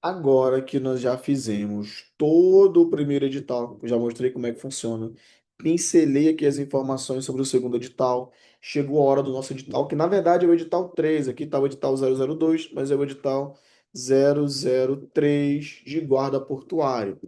Agora que nós já fizemos todo o primeiro edital, eu já mostrei como é que funciona, pincelei aqui as informações sobre o segundo edital, chegou a hora do nosso edital, que na verdade é o edital 3. Aqui está o edital 002, mas é o edital 003 de guarda portuário.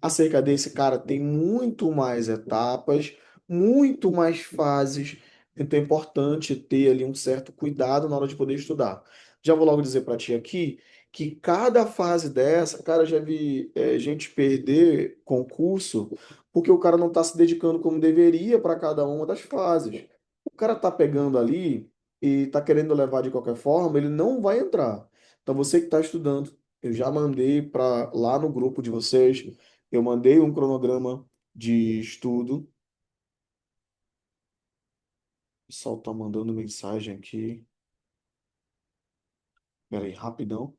Acerca desse, cara, tem muito mais etapas, muito mais fases, então é importante ter ali um certo cuidado na hora de poder estudar. Já vou logo dizer para ti aqui que cada fase dessa, cara, eu já vi gente perder concurso porque o cara não está se dedicando como deveria para cada uma das fases. O cara tá pegando ali e tá querendo levar de qualquer forma, ele não vai entrar. Então você que está estudando, eu já mandei para lá no grupo de vocês, eu mandei um cronograma de estudo. O pessoal tá mandando mensagem aqui. Pera aí, rapidão.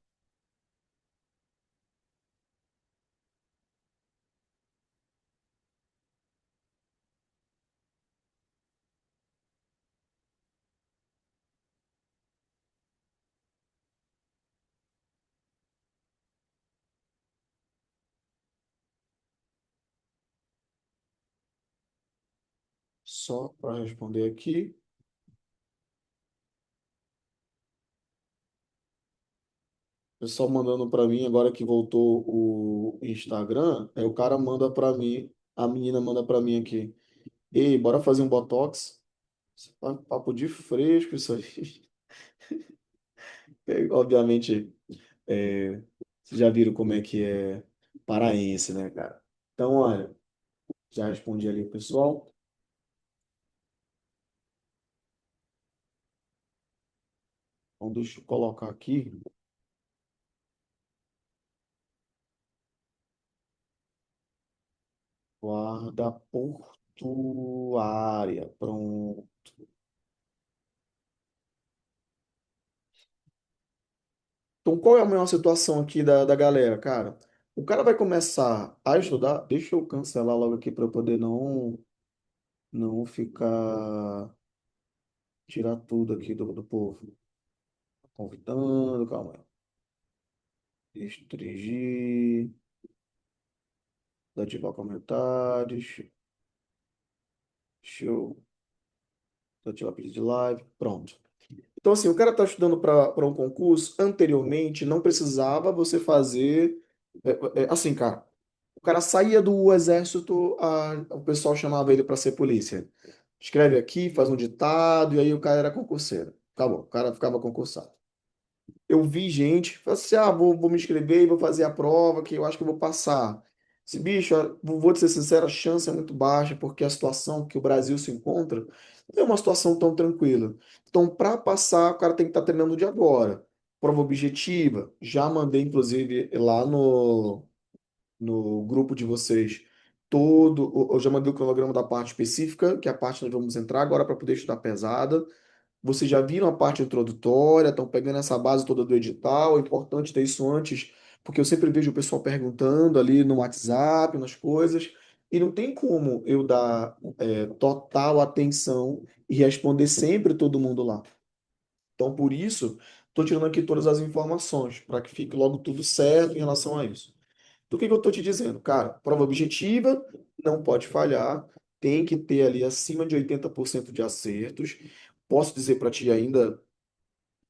Só para responder aqui. Pessoal mandando para mim, agora que voltou o Instagram, o cara manda para mim, a menina manda para mim aqui. Ei, bora fazer um botox? Papo de fresco isso aí. Obviamente, vocês já viram como é que é paraense, né, cara? Então, olha, já respondi ali o pessoal. Então, deixa eu colocar aqui. Guarda portuária. Pronto. Então, qual é a maior situação aqui da galera, cara? O cara vai começar a estudar. Deixa eu cancelar logo aqui para eu poder não ficar. Tirar tudo aqui do povo. Convidando, calma aí. Restringir. Ativar comentários. Show. Ativar pedido de live. Pronto. Então, assim, o cara está estudando para um concurso, anteriormente não precisava você fazer. Assim, cara, o cara saía do exército, o pessoal chamava ele para ser polícia. Escreve aqui, faz um ditado, e aí o cara era concurseiro. Acabou, o cara ficava concursado. Eu vi gente, falei assim, vou me inscrever e vou fazer a prova, que eu acho que eu vou passar. Esse bicho, vou te ser sincero, a chance é muito baixa, porque a situação que o Brasil se encontra não é uma situação tão tranquila. Então, para passar, o cara tem que estar treinando de agora. Prova objetiva, já mandei, inclusive, lá no grupo de vocês, eu já mandei o cronograma da parte específica, que é a parte que nós vamos entrar agora para poder estudar pesada. Vocês já viram a parte introdutória, estão pegando essa base toda do edital. É importante ter isso antes, porque eu sempre vejo o pessoal perguntando ali no WhatsApp, nas coisas, e não tem como eu dar total atenção e responder sempre todo mundo lá. Então, por isso, estou tirando aqui todas as informações, para que fique logo tudo certo em relação a isso. Do que eu estou te dizendo? Cara, prova objetiva, não pode falhar, tem que ter ali acima de 80% de acertos. Posso dizer para ti ainda,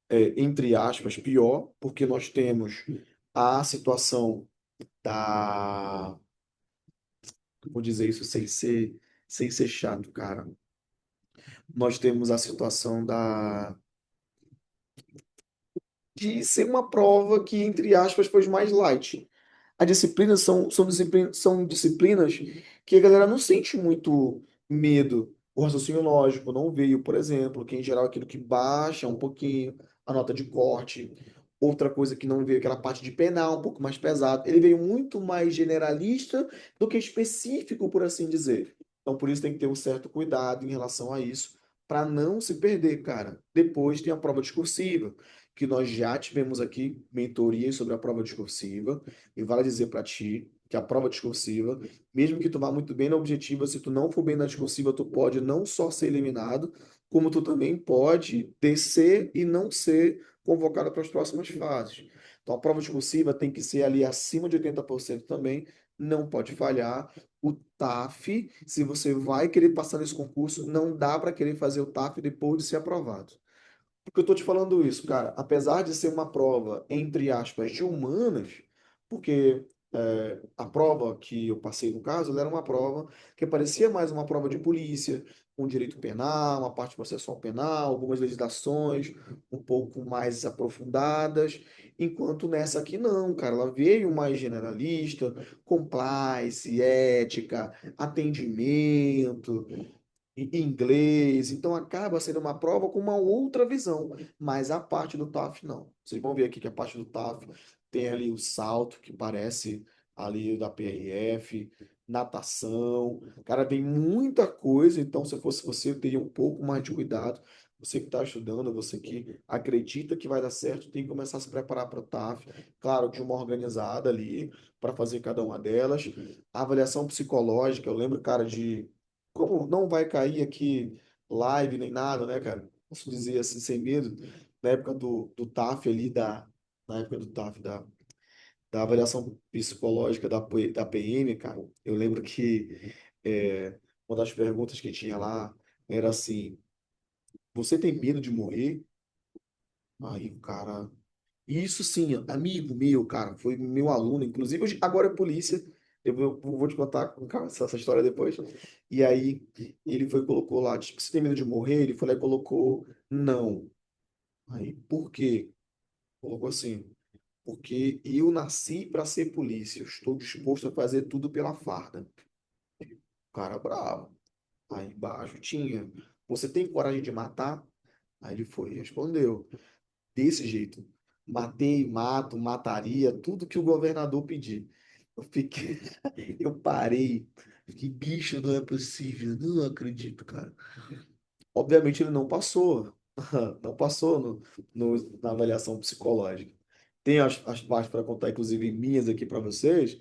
entre aspas, pior, porque nós temos a situação da. Vou dizer isso sem ser chato, cara. Nós temos a situação de ser uma prova que, entre aspas, foi mais light. As disciplinas são disciplinas que a galera não sente muito medo. O raciocínio lógico não veio, por exemplo, que em geral é aquilo que baixa um pouquinho a nota de corte. Outra coisa que não veio, aquela parte de penal, um pouco mais pesado. Ele veio muito mais generalista do que específico, por assim dizer. Então, por isso tem que ter um certo cuidado em relação a isso, para não se perder, cara. Depois tem a prova discursiva, que nós já tivemos aqui mentorias sobre a prova discursiva. E vale dizer para ti que a prova discursiva, mesmo que tu vá muito bem na objetiva, se tu não for bem na discursiva, tu pode não só ser eliminado, como tu também pode descer e não ser convocada para as próximas fases. Então, a prova discursiva tem que ser ali acima de 80% também, não pode falhar. O TAF, se você vai querer passar nesse concurso, não dá para querer fazer o TAF depois de ser aprovado. Por que eu tô te falando isso, cara? Apesar de ser uma prova, entre aspas, de humanas, porque a prova que eu passei no caso, ela era uma prova que parecia mais uma prova de polícia, com direito penal, uma parte processual penal, algumas legislações um pouco mais aprofundadas, enquanto nessa aqui não, cara, ela veio mais generalista, compliance, ética, atendimento, inglês, então acaba sendo uma prova com uma outra visão, mas a parte do TAF não. Vocês vão ver aqui que a parte do TAF tem ali o salto, que parece ali o da PRF, natação, cara, tem muita coisa, então se eu fosse você, eu teria um pouco mais de cuidado. Você que está estudando, você que acredita que vai dar certo, tem que começar a se preparar para o TAF, claro, de uma organizada ali, para fazer cada uma delas. A avaliação psicológica, eu lembro, cara, de como não vai cair aqui live nem nada, né, cara? Posso dizer assim, sem medo, na época do TAF ali, na época do TAF, da avaliação psicológica da PM, cara, eu lembro que uma das perguntas que tinha lá era assim, você tem medo de morrer? Aí o cara, isso sim, amigo meu, cara, foi meu aluno, inclusive hoje, agora é polícia. Vou te contar calma, essa história depois. E aí ele foi e colocou lá, tipo, você tem medo de morrer? Ele foi lá e colocou, não. Aí, por quê? Colocou assim, porque eu nasci para ser polícia, eu estou disposto a fazer tudo pela farda. O cara bravo. Aí embaixo tinha, você tem coragem de matar? Aí ele foi e respondeu. Desse jeito. Matei, mato, mataria, tudo que o governador pedir. Eu fiquei, eu parei, fiquei, bicho, não é possível, não acredito, cara. Obviamente ele não passou, não passou na avaliação psicológica. Tem as partes para contar, inclusive minhas aqui para vocês,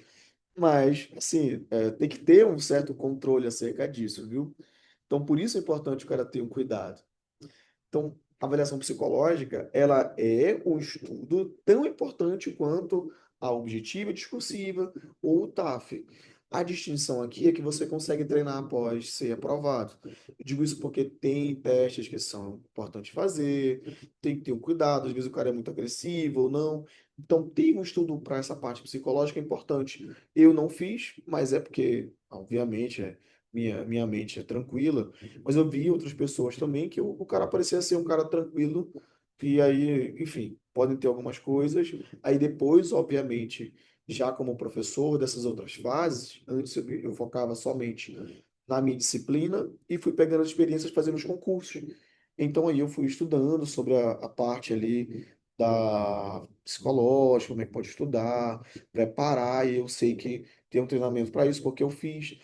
mas, assim, tem que ter um certo controle acerca disso, viu? Então, por isso é importante o cara ter um cuidado. Então, a avaliação psicológica, ela é um estudo tão importante quanto a objetiva, discursiva ou o TAF. A distinção aqui é que você consegue treinar após ser aprovado. Eu digo isso porque tem testes que são importantes fazer, tem que ter um cuidado, às vezes o cara é muito agressivo ou não. Então, tem um estudo para essa parte psicológica importante. Eu não fiz, mas é porque, obviamente, minha mente é tranquila, mas eu vi outras pessoas também que o cara parecia ser um cara tranquilo. E aí, enfim, podem ter algumas coisas. Aí depois, obviamente, já como professor dessas outras fases, antes eu focava somente na minha disciplina e fui pegando as experiências fazendo os concursos. Então aí eu fui estudando sobre a parte ali da psicológica, como é que pode estudar, preparar, e eu sei que tem um treinamento para isso, porque eu fiz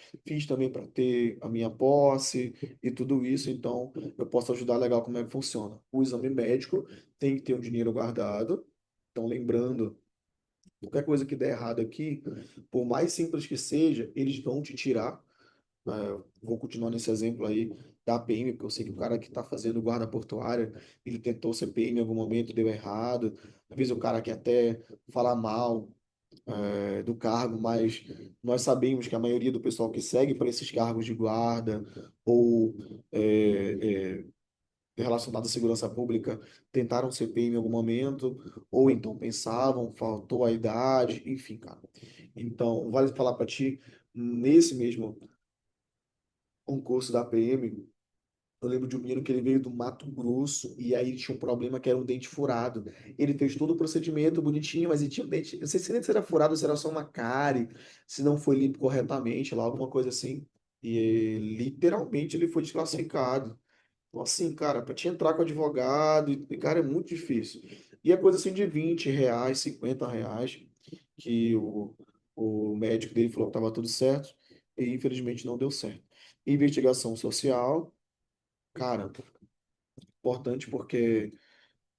também para ter a minha posse e tudo isso, então eu posso ajudar legal como é que funciona. O exame médico tem que ter um dinheiro guardado, então lembrando, qualquer coisa que der errado aqui, por mais simples que seja, eles vão te tirar. Vou continuar nesse exemplo aí da PM, porque eu sei que o cara que está fazendo guarda portuária, ele tentou ser PM em algum momento, deu errado. Às vezes o cara quer até falar mal do cargo, mas nós sabemos que a maioria do pessoal que segue para esses cargos de guarda ou é, relacionado à segurança pública tentaram ser PM em algum momento, ou então pensavam, faltou a idade, enfim, cara. Então, vale falar para ti, nesse mesmo concurso da PM, eu lembro de um menino que ele veio do Mato Grosso e aí tinha um problema que era um dente furado. Ele fez todo o procedimento bonitinho, mas ele tinha um dente. Eu não sei se nem se era furado, se era só uma cárie, se não foi limpo corretamente, lá, alguma coisa assim. E literalmente ele foi desclassificado. Então, assim, cara, para te entrar com advogado, cara, é muito difícil. E é coisa assim de R$ 20, R$ 50, que o médico dele falou que estava tudo certo, e infelizmente não deu certo. Investigação social. Cara, importante porque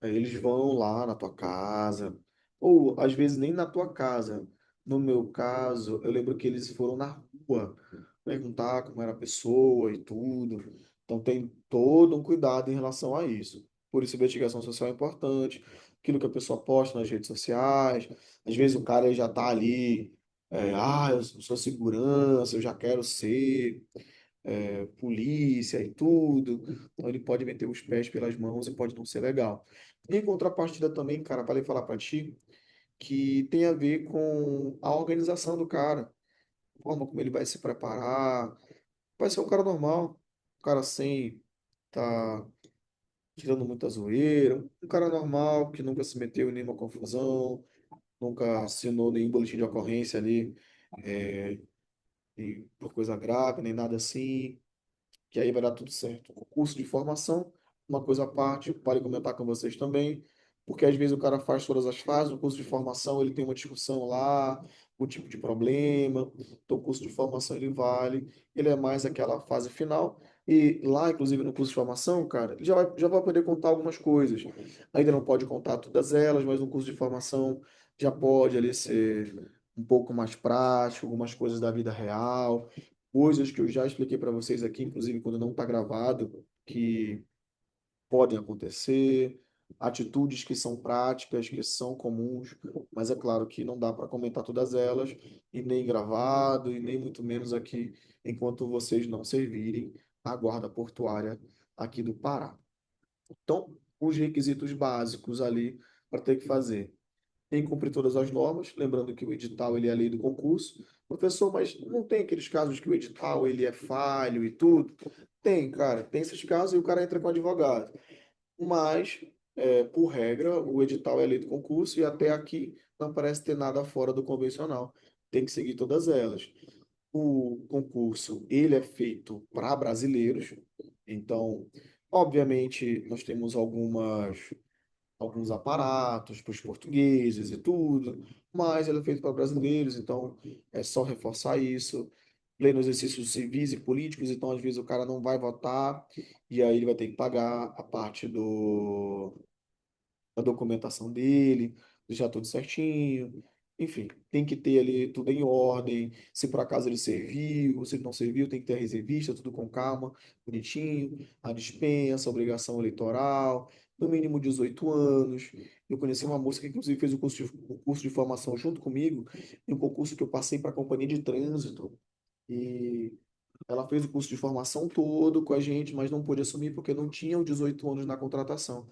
eles vão lá na tua casa, ou às vezes nem na tua casa. No meu caso, eu lembro que eles foram na rua perguntar como era a pessoa e tudo. Então tem todo um cuidado em relação a isso. Por isso, a investigação social é importante. aquilo que a pessoa posta nas redes sociais. Às vezes o cara já tá ali, eu sou segurança, eu já quero ser polícia e tudo. Então ele pode meter os pés pelas mãos e pode não ser legal. Em contrapartida também, cara, para falar para ti, que tem a ver com a organização do cara, a forma como ele vai se preparar. Vai ser um cara normal, um cara sem tá tirando muita zoeira, um cara normal que nunca se meteu em nenhuma confusão, nunca assinou nenhum boletim de ocorrência ali, é, por coisa grave, nem nada assim, que aí vai dar tudo certo. O curso de formação, uma coisa à parte, pode comentar com vocês também, porque às vezes o cara faz todas as fases, no curso de formação ele tem uma discussão lá, o tipo de problema, então o curso de formação ele vale, ele é mais aquela fase final, e lá, inclusive no curso de formação, cara, ele já vai poder contar algumas coisas. Ainda não pode contar todas elas, mas no curso de formação já pode ali ser um pouco mais prático, algumas coisas da vida real, coisas que eu já expliquei para vocês aqui, inclusive quando não está gravado, que podem acontecer, atitudes que são práticas, que são comuns, mas é claro que não dá para comentar todas elas, e nem gravado, e nem muito menos aqui, enquanto vocês não servirem a guarda portuária aqui do Pará. Então, os requisitos básicos ali para ter que fazer tem que cumprir todas as normas, lembrando que o edital ele é a lei do concurso. Professor, mas não tem aqueles casos que o edital ele é falho e tudo? Tem, cara, tem esses casos e o cara entra com advogado. Mas, por regra, o edital é a lei do concurso e até aqui não parece ter nada fora do convencional. Tem que seguir todas elas. O concurso ele é feito para brasileiros, então, obviamente, nós temos alguns aparatos para os portugueses e tudo, mas ele é feito para brasileiros, então é só reforçar isso. Lei nos exercícios civis e políticos, então às vezes o cara não vai votar e aí ele vai ter que pagar a parte da documentação dele, deixar tudo certinho. Enfim, tem que ter ali tudo em ordem. Se por acaso ele serviu, se ele não serviu, tem que ter a reservista, tudo com calma, bonitinho. A dispensa, a obrigação eleitoral, no mínimo 18 anos. Eu conheci uma moça que, inclusive, fez o curso de formação junto comigo, em um concurso que eu passei para a companhia de trânsito. E ela fez o curso de formação todo com a gente, mas não pôde assumir porque não tinha os 18 anos na contratação.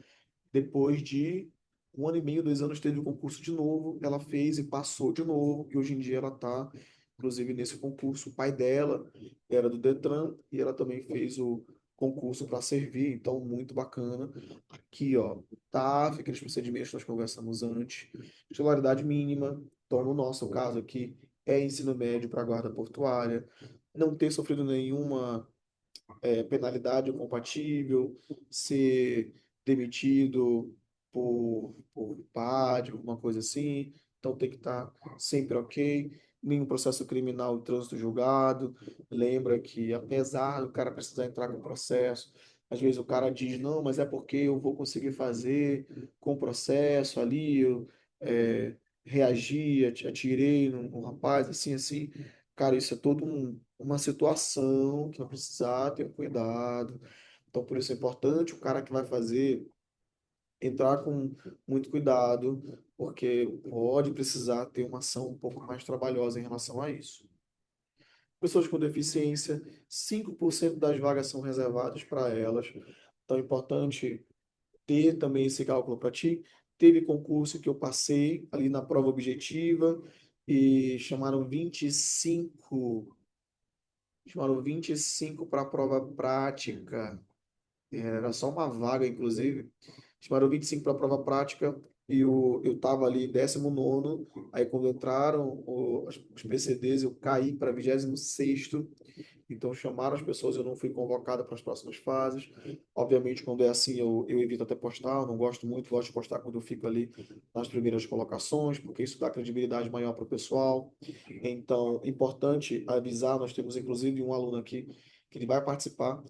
Depois de 1 ano e meio, 2 anos, teve o concurso de novo, ela fez e passou de novo, e hoje em dia ela está, inclusive, nesse concurso. O pai dela era do Detran e ela também fez o concurso para servir, então muito bacana. Aqui, ó, tá, aqueles procedimentos que nós conversamos antes, escolaridade mínima, então no nosso caso aqui é ensino médio para guarda portuária, não ter sofrido nenhuma penalidade compatível, ser demitido por PAD, alguma coisa assim. Então tem que estar sempre ok. Nenhum processo criminal, trânsito julgado. Lembra que, apesar do cara precisar entrar com o processo, às vezes o cara diz, não, mas é porque eu vou conseguir fazer com o processo ali, eu é, reagi, atirei num rapaz, assim, assim. Cara, isso é todo uma situação que vai precisar ter cuidado. Então, por isso é importante o cara que vai fazer entrar com muito cuidado, porque pode precisar ter uma ação um pouco mais trabalhosa em relação a isso. Pessoas com deficiência, 5% das vagas são reservadas para elas. Então, é importante ter também esse cálculo para ti. Teve concurso que eu passei ali na prova objetiva e chamaram 25 para a prova prática. Era só uma vaga, inclusive. Chamaram 25 para a prova prática e eu estava ali em 19º. Aí, quando entraram os PCDs, eu caí para 26º. Então, chamaram as pessoas, eu não fui convocada para as próximas fases. Obviamente, quando é assim, eu evito até postar, eu não gosto muito, gosto de postar quando eu fico ali nas primeiras colocações, porque isso dá credibilidade maior para o pessoal. Então, importante avisar, nós temos inclusive um aluno aqui que ele vai participar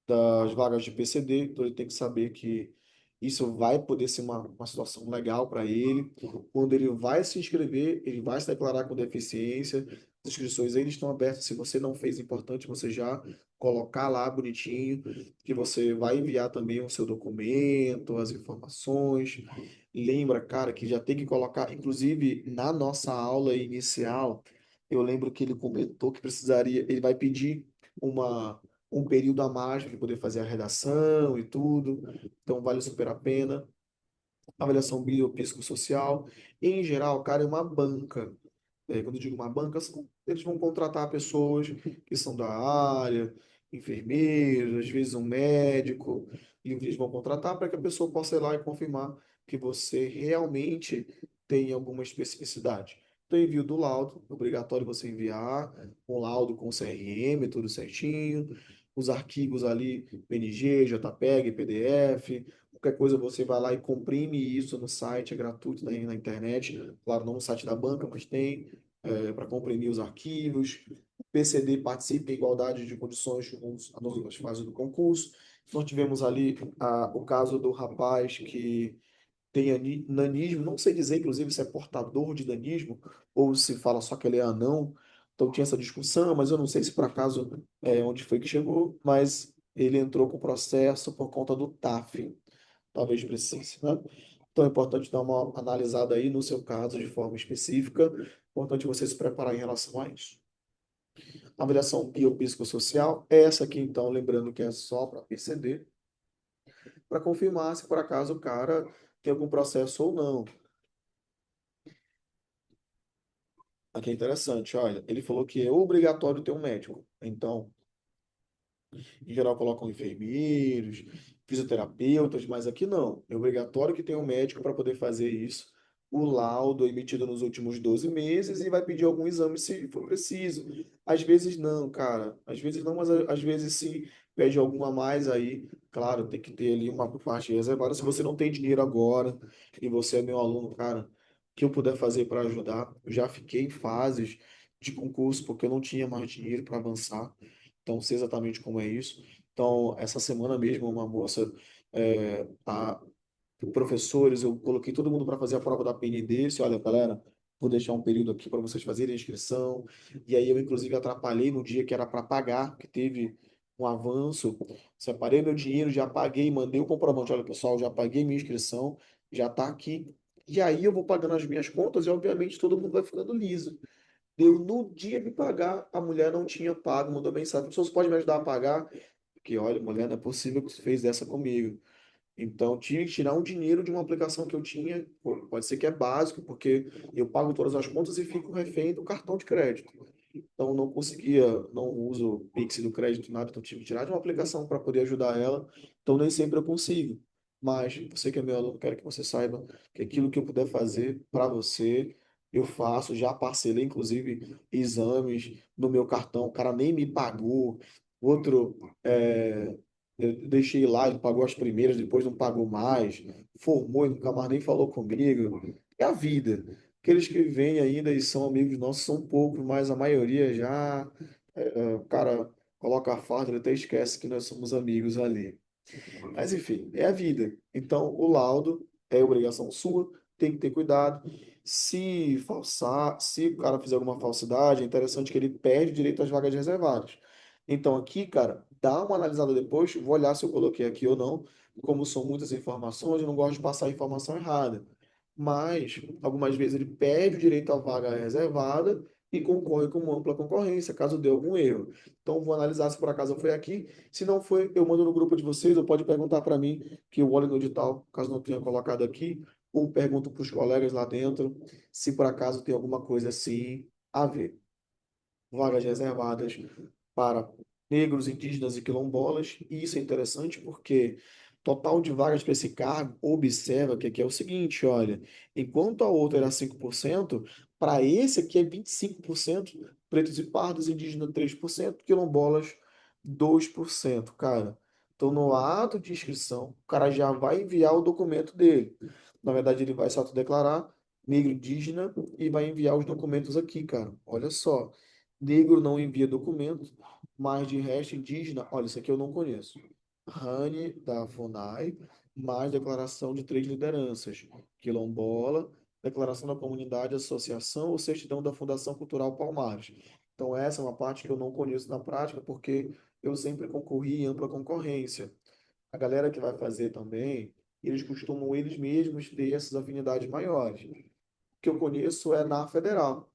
das vagas de PCD, então ele tem que saber que isso vai poder ser uma situação legal para ele. Quando ele vai se inscrever, ele vai se declarar com deficiência, As inscrições ainda estão abertas. Se você não fez, é importante você já colocar lá bonitinho, que você vai enviar também o seu documento, as informações. Lembra, cara, que já tem que colocar, inclusive na nossa aula inicial, eu lembro que ele comentou que precisaria, ele vai pedir uma, um período a mais para ele poder fazer a redação e tudo. Então vale super a pena. Avaliação biopsicossocial. Em geral, cara, é uma banca. Quando eu digo uma banca, eles vão contratar pessoas que são da área, enfermeiros, às vezes um médico, e eles vão contratar para que a pessoa possa ir lá e confirmar que você realmente tem alguma especificidade. Então, envio do laudo, é obrigatório você enviar um laudo com CRM, tudo certinho, os arquivos ali, PNG, JPEG, PDF, qualquer coisa você vai lá e comprime isso no site, é gratuito na internet, claro, não no site da banca, mas tem para comprimir os arquivos. O PCD participa em igualdade de condições com as outras fases do concurso. Nós tivemos ali o caso do rapaz que tem nanismo, não sei dizer, inclusive, se é portador de nanismo ou se fala só que ele é anão. Então tinha essa discussão, mas eu não sei se por acaso onde foi que chegou, mas ele entrou com processo por conta do TAF, talvez precise, né? Então é importante dar uma analisada aí no seu caso de forma específica. Importante você se preparar em relação a isso. Avaliação biopsicossocial, essa aqui então, lembrando que é só para PCD, para confirmar se por acaso o cara tem algum processo ou não. Aqui é interessante, olha, ele falou que é obrigatório ter um médico. Então, em geral colocam enfermeiros, fisioterapeutas, mas aqui não. É obrigatório que tenha um médico para poder fazer isso. O laudo é emitido nos últimos 12 meses e vai pedir algum exame se for preciso. Às vezes não, cara. Às vezes não, mas às vezes sim. Pede alguma a mais aí. Claro, tem que ter ali uma parte reservada. Se você não tem dinheiro agora e você é meu aluno, cara, o que eu puder fazer para ajudar. Eu já fiquei em fases de concurso porque eu não tinha mais dinheiro para avançar. Então, sei exatamente como é isso. Então, essa semana mesmo, uma moça, a professores, eu coloquei todo mundo para fazer a prova da PND. Disse, olha, galera, vou deixar um período aqui para vocês fazerem a inscrição. E aí eu, inclusive, atrapalhei no dia que era para pagar, que teve um avanço. Separei meu dinheiro, já paguei, mandei o comprovante. Olha, pessoal, já paguei minha inscrição, já está aqui. E aí eu vou pagando as minhas contas e, obviamente, todo mundo vai ficando liso. Deu no dia de pagar, a mulher não tinha pago, mandou mensagem. Pessoas pode me ajudar a pagar? Porque, olha, mulher, não é possível que você fez dessa comigo. Então, tive que tirar um dinheiro de uma aplicação que eu tinha. Pô, pode ser que é básico, porque eu pago todas as contas e fico refém do cartão de crédito. Então, não conseguia, não uso Pix do crédito, nada, então tive que tirar de uma aplicação para poder ajudar ela. Então, nem sempre eu consigo. Mas você que é meu aluno, quero que você saiba que aquilo que eu puder fazer para você, eu faço. Já parcelei, inclusive, exames no meu cartão. O cara nem me pagou. Outro, eu deixei lá, ele pagou as primeiras, depois não pagou mais. Formou e nunca mais nem falou comigo. É a vida. Aqueles que vêm ainda e são amigos nossos são poucos, mas a maioria já, o cara coloca a farda, ele até esquece que nós somos amigos ali. Mas enfim, é a vida. Então, o laudo é obrigação sua, tem que ter cuidado. Se falsar, se o cara fizer alguma falsidade, é interessante que ele perde o direito às vagas reservadas. Então, aqui, cara, dá uma analisada depois, vou olhar se eu coloquei aqui ou não. Como são muitas informações, eu não gosto de passar a informação errada. Mas, algumas vezes, ele perde o direito à vaga reservada e concorre com uma ampla concorrência, caso dê algum erro. Então, vou analisar se por acaso foi aqui. Se não foi, eu mando no grupo de vocês, ou pode perguntar para mim, que eu olho no edital, caso não tenha colocado aqui, ou pergunto para os colegas lá dentro, se por acaso tem alguma coisa assim a ver. Vagas reservadas para negros, indígenas e quilombolas, e isso é interessante porque total de vagas para esse cargo, observa que aqui é o seguinte, olha, enquanto a outra era 5%, para esse aqui é 25%, pretos e pardos, indígenas 3%, quilombolas 2%, cara. Então, no ato de inscrição, o cara já vai enviar o documento dele. Na verdade, ele vai se autodeclarar negro indígena e vai enviar os documentos aqui, cara. Olha só. Negro não envia documento, mas de resto indígena, olha, isso aqui eu não conheço. Rani da FUNAI, mais declaração de três lideranças, quilombola, declaração da comunidade, associação ou certidão da Fundação Cultural Palmares. Então, essa é uma parte que eu não conheço na prática, porque eu sempre concorri em ampla concorrência. A galera que vai fazer também, eles costumam eles mesmos ter essas afinidades maiores. O que eu conheço é na Federal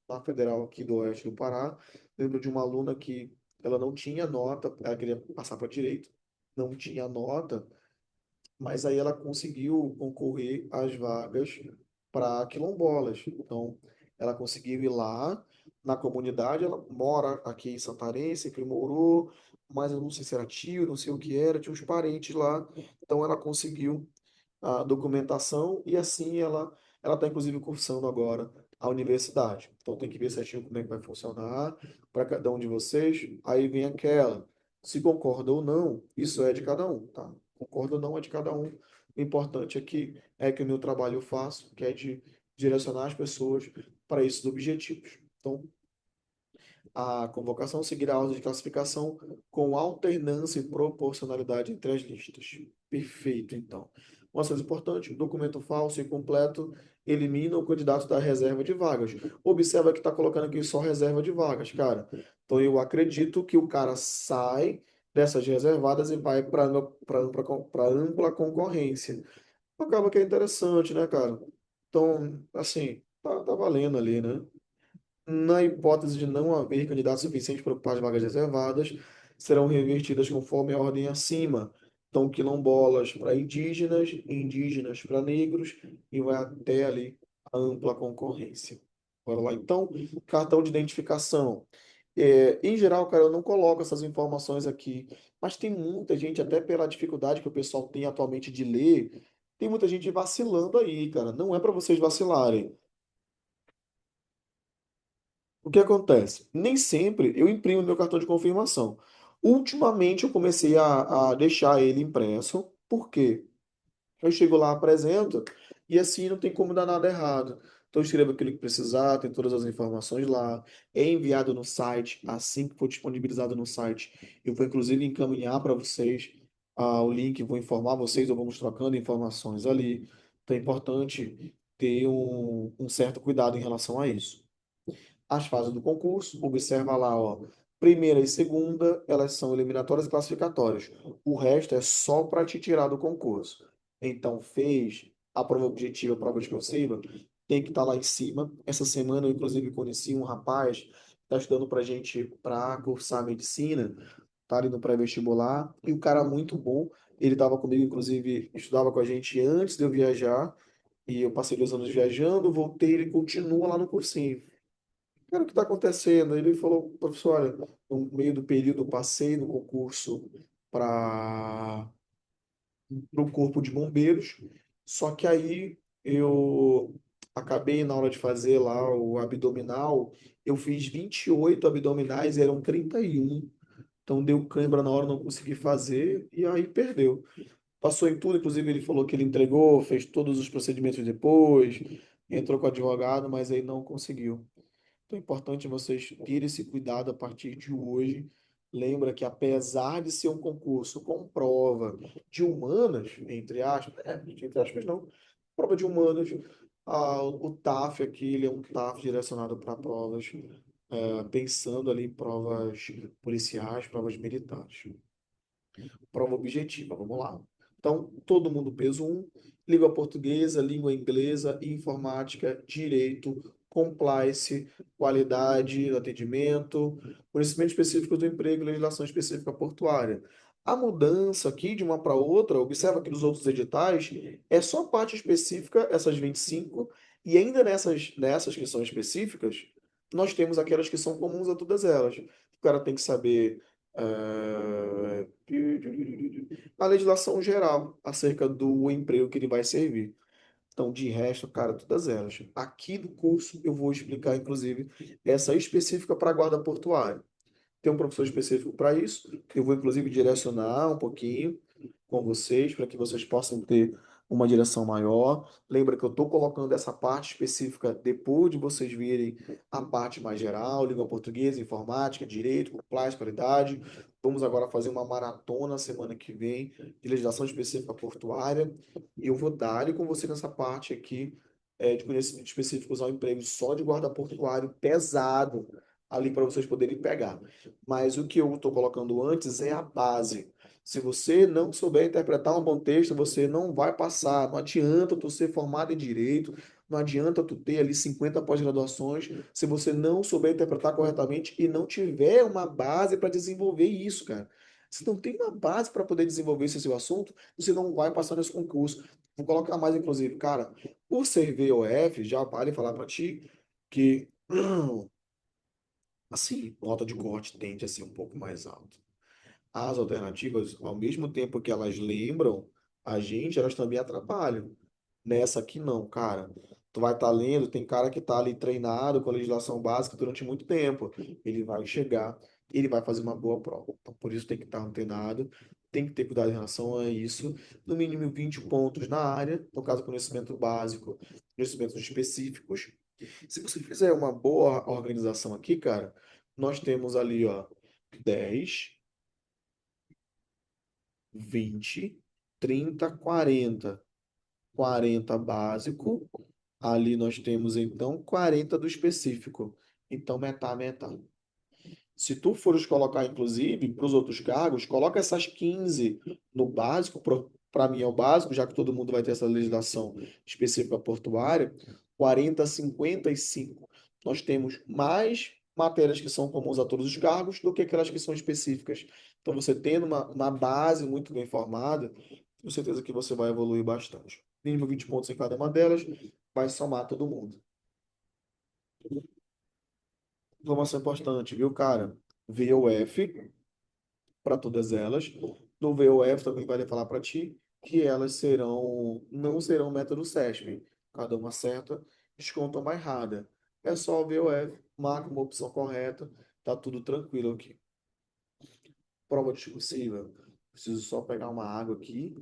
aqui do Oeste do Pará. Lembro de uma aluna que ela não tinha nota, ela queria passar para direito, não tinha nota, mas aí ela conseguiu concorrer às vagas para quilombolas. Então, ela conseguiu ir lá na comunidade, ela mora aqui em Santarém, sempre morou, mas eu não sei se era tio, não sei o que era, tinha uns parentes lá. Então, ela conseguiu a documentação e assim ela está inclusive cursando agora a universidade. Então tem que ver certinho como é que vai funcionar para cada um de vocês. Aí vem aquela, se concorda ou não, isso é de cada um, tá? Concorda ou não é de cada um. O importante aqui é que o meu trabalho eu faço, que é de direcionar as pessoas para esses objetivos. Então, a convocação seguirá a ordem de classificação com alternância e proporcionalidade entre as listas. Perfeito, então. Uma coisa importante, documento falso e incompleto elimina o candidato da reserva de vagas. Observa que está colocando aqui só reserva de vagas, cara. Então eu acredito que o cara sai dessas reservadas e vai para ampla concorrência. Acaba que é interessante, né, cara? Então, assim, tá valendo ali, né? Na hipótese de não haver candidatos suficientes para ocupar as vagas reservadas, serão revertidas conforme a ordem acima. Então, quilombolas para indígenas, indígenas para negros, e vai até ali a ampla concorrência. Bora lá, então, cartão de identificação. Em geral, cara, eu não coloco essas informações aqui, mas tem muita gente, até pela dificuldade que o pessoal tem atualmente de ler, tem muita gente vacilando aí, cara. Não é para vocês vacilarem. O que acontece? Nem sempre eu imprimo meu cartão de confirmação. Ultimamente eu comecei a deixar ele impresso, por quê? Eu chego lá, apresento, e assim não tem como dar nada errado. Então eu escrevo aquilo que precisar, tem todas as informações lá, é enviado no site, assim que for disponibilizado no site, eu vou inclusive encaminhar para vocês o link, vou informar vocês, ou vamos trocando informações ali. Então é importante ter um certo cuidado em relação a isso. As fases do concurso, observa lá, ó, primeira e segunda, elas são eliminatórias e classificatórias. O resto é só para te tirar do concurso. Então, fez a prova objetiva, a prova discursiva, tem que estar lá em cima. Essa semana eu, inclusive, conheci um rapaz que está estudando para gente para cursar medicina, tá ali no pré-vestibular, e o cara muito bom. Ele estava comigo, inclusive, estudava com a gente antes de eu viajar, e eu passei 2 anos viajando, voltei, ele continua lá no cursinho. Cara, o que está acontecendo? Ele falou, professor, olha, no meio do período eu passei no concurso para o Corpo de Bombeiros, só que aí eu acabei na hora de fazer lá o abdominal, eu fiz 28 abdominais, eram 31. Então deu cãibra na hora, não consegui fazer e aí perdeu. Passou em tudo, inclusive ele falou que ele entregou, fez todos os procedimentos depois, entrou com o advogado, mas aí não conseguiu. Então é importante vocês terem esse cuidado a partir de hoje. Lembra que apesar de ser um concurso com prova de humanas, entre aspas, entre aspas não, prova de humanas, o TAF aqui, ele é um TAF direcionado para provas, pensando ali em provas policiais, provas militares. Prova objetiva, vamos lá. Então, todo mundo peso um, língua portuguesa, língua inglesa, informática, direito, compliance, qualidade do atendimento, conhecimento específico do emprego e legislação específica portuária. A mudança aqui de uma para outra, observa que dos outros editais, é só parte específica, essas 25, e ainda nessas que são específicas, nós temos aquelas que são comuns a todas elas. O cara tem que saber eh, a legislação geral acerca do emprego que ele vai servir. Então, de resto, cara, todas elas. Aqui do curso eu vou explicar, inclusive, essa específica para a guarda portuária. Tem um professor específico para isso. Eu vou, inclusive, direcionar um pouquinho com vocês, para que vocês possam ter uma direção maior. Lembra que eu estou colocando essa parte específica depois de vocês virem a parte mais geral, língua portuguesa, informática, direito, compliance, qualidade. Vamos agora fazer uma maratona semana que vem de legislação específica portuária. E eu vou dar com você nessa parte aqui de conhecimentos específicos ao emprego só de guarda portuário pesado ali para vocês poderem pegar. Mas o que eu estou colocando antes é a base. Se você não souber interpretar um bom texto, você não vai passar. Não adianta tu ser formado em direito, não adianta tu ter ali 50 pós-graduações, se você não souber interpretar corretamente e não tiver uma base para desenvolver isso, cara. Se não tem uma base para poder desenvolver esse seu assunto, você não vai passar nesse concurso. Vou colocar mais, inclusive, cara, por ser VOF, já vale falar para ti que, assim, nota de corte tende a ser um pouco mais alta. As alternativas, ao mesmo tempo que elas lembram a gente, elas também atrapalham. Nessa aqui não, cara. Tu vai estar lendo, tem cara que tá ali treinado com a legislação básica durante muito tempo. Ele vai chegar, ele vai fazer uma boa prova. Então, por isso tem que estar antenado, tem que ter cuidado em relação a isso. No mínimo 20 pontos na área, no caso, conhecimento básico, conhecimentos específicos. Se você fizer uma boa organização aqui, cara, nós temos ali, ó, 10, 20, 30, 40. 40 básico. Ali nós temos então 40 do específico. Então, metade, metade. Se tu fores colocar, inclusive, para os outros cargos, coloca essas 15 no básico, para mim é o básico, já que todo mundo vai ter essa legislação específica portuária, 40, 55. Nós temos mais matérias que são comuns a todos os cargos do que aquelas que são específicas. Então, você tendo uma base muito bem formada, tenho certeza que você vai evoluir bastante. Mínimo 20 pontos em cada uma delas, vai somar todo mundo. Informação importante, viu, cara? VOF para todas elas. No VOF também vai falar para ti que elas não serão método SESP. Cada uma certa, desconto uma errada. É só o VOF, marca uma opção correta, tá tudo tranquilo aqui. Prova discursiva. Preciso só pegar uma água aqui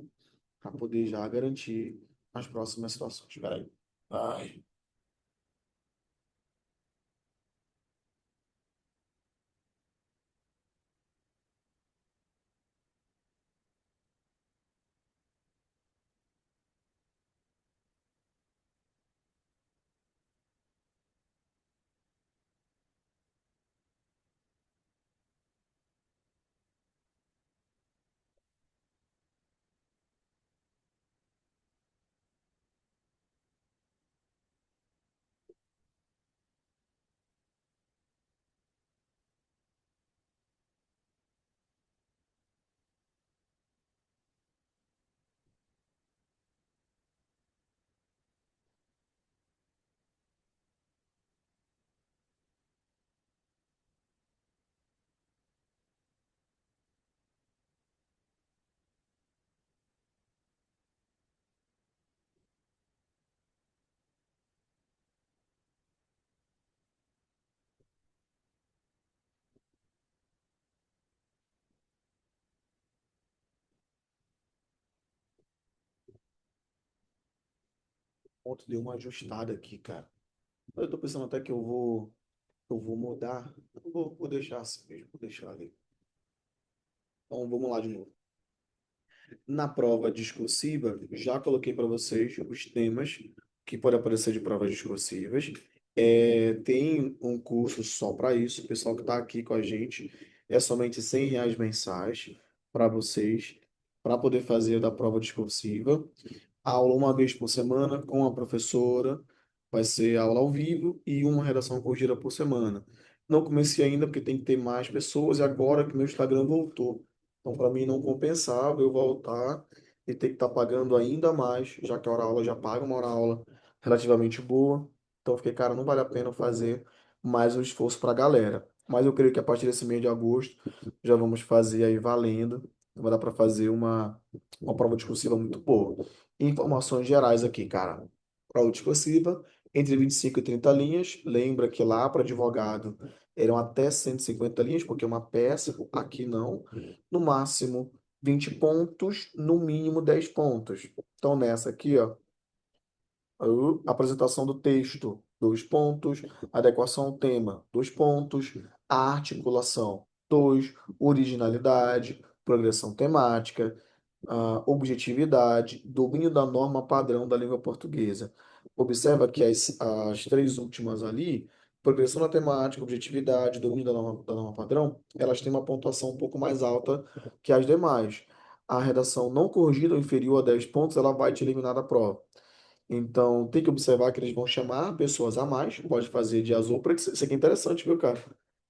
para poder já garantir as próximas situações. Espera aí. Ai, ponto deu uma ajustada aqui, cara. Eu tô pensando até que eu vou mudar. Eu vou deixar assim mesmo, vou deixar ali. Então vamos lá de novo. Na prova discursiva, já coloquei para vocês os temas que podem aparecer de provas discursivas. Tem um curso só para isso. O pessoal que está aqui com a gente é somente R$ 100 mensais para vocês, para poder fazer da prova discursiva. Aula uma vez por semana com a professora, vai ser aula ao vivo e uma redação corrigida por semana. Não comecei ainda porque tem que ter mais pessoas e agora que meu Instagram voltou. Então, para mim, não compensava eu voltar e ter que estar pagando ainda mais, já que a hora-aula já paga uma hora-aula relativamente boa. Então, eu fiquei, cara, não vale a pena eu fazer mais um esforço para a galera. Mas eu creio que a partir desse mês de agosto já vamos fazer aí valendo. Vai dar para fazer uma prova discursiva muito boa. Informações gerais aqui, cara. Prova discursiva, entre 25 e 30 linhas. Lembra que lá para advogado eram até 150 linhas, porque é uma peça, aqui não. No máximo 20 pontos, no mínimo 10 pontos. Então, nessa aqui, ó, a apresentação do texto, 2 pontos. Adequação ao tema, 2 pontos. A articulação, 2. Originalidade, progressão temática, objetividade, domínio da norma padrão da língua portuguesa. Observa que as três últimas ali, progressão na temática, objetividade, domínio da norma padrão, elas têm uma pontuação um pouco mais alta que as demais. A redação não corrigida ou inferior a 10 pontos, ela vai te eliminar da prova. Então, tem que observar que eles vão chamar pessoas a mais, pode fazer de azul para isso aqui é interessante, viu, cara?